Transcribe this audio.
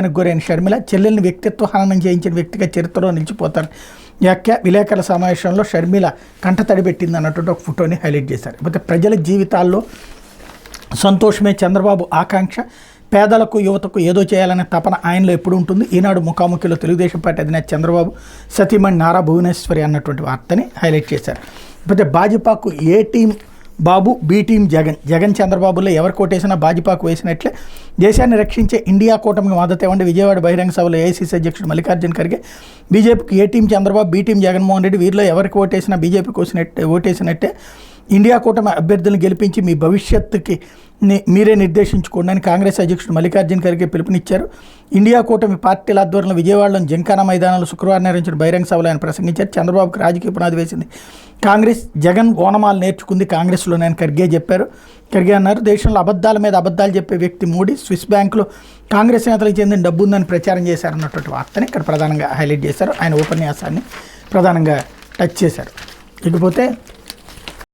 గురైన షర్మిల చెల్లెల్ని వ్యక్తిత్వ హననం చేయించిన వ్యక్తిగా చరిత్రలో నిలిచిపోతారు. వ్యాఖ్య విలేకరుల సమావేశంలో షర్మిల కంటతడి పెట్టింది అన్నటువంటి ఒక ఫోటోని హైలైట్ చేశారు. అయితే ప్రజల జీవితాల్లో సంతోషమే చంద్రబాబు ఆకాంక్ష, పేదలకు యువతకు ఏదో చేయాలనే తపన ఆయనలో ఎప్పుడు ఉంటుంది. ఈనాడు ముఖాముఖిలో తెలుగుదేశం పార్టీ అధినేత చంద్రబాబు సతీమణి నారా భువనేశ్వరి అన్నటువంటి వార్తని హైలైట్ చేశారు. అయితే భాజపాకు ఏ టీం బాబు, బి టీం జగన్. జగన్ చంద్రబాబులో ఎవరు కోటేసినా భాజపాకు వేసినట్లే. దేశాన్ని రక్షించే ఇండియా కూటమికి మద్దతు ఇవ్వండి. విజయవాడ బహిరంగ సభలో ఏఐసీసీ అధ్యక్షుడు మల్లికార్జున ఖర్గే. బీజేపీకి A team Chandrababu, B team Jaganmohan Reddy. వీరిలో ఎవరికి ఓటేసినా బీజేపీకి ఓటేసినట్టే. ఇండియా కూటమి అభ్యర్థులను గెలిపించి మీ భవిష్యత్తుకి మీరే నిర్దేశించుకోండి అని కాంగ్రెస్ అధ్యక్షుడు మల్లికార్జున ఖర్గే పిలుపునిచ్చారు. ఇండియా కూటమి పార్టీల ఆధ్వర్యంలో విజయవాడలోని జింకానా మైదానంలో శుక్రవారం నిర్వహించిన బహిరంగ సభలో ఆయన ప్రసంగించారు. చంద్రబాబుకు రాజకీయ పునాది వేసింది కాంగ్రెస్, జగన్ ఓనమాలు నేర్చుకుంది కాంగ్రెస్లోనే అని ఖర్గే చెప్పారు. ఖర్గే అన్నారు, దేశంలో అబద్ధాల మీద అబద్ధాలు చెప్పే వ్యక్తి మోడీ. స్విస్ బ్యాంకులో కాంగ్రెస్ నేతలకు చెందిన డబ్బు ఉందని ప్రచారం చేశారన్నటువంటి వార్తని ఇక్కడ ప్రధానంగా హైలైట్ చేశారు. ఆయన ఉపన్యాసాన్ని ప్రధానంగా టచ్ చేశారు. ఇకపోతే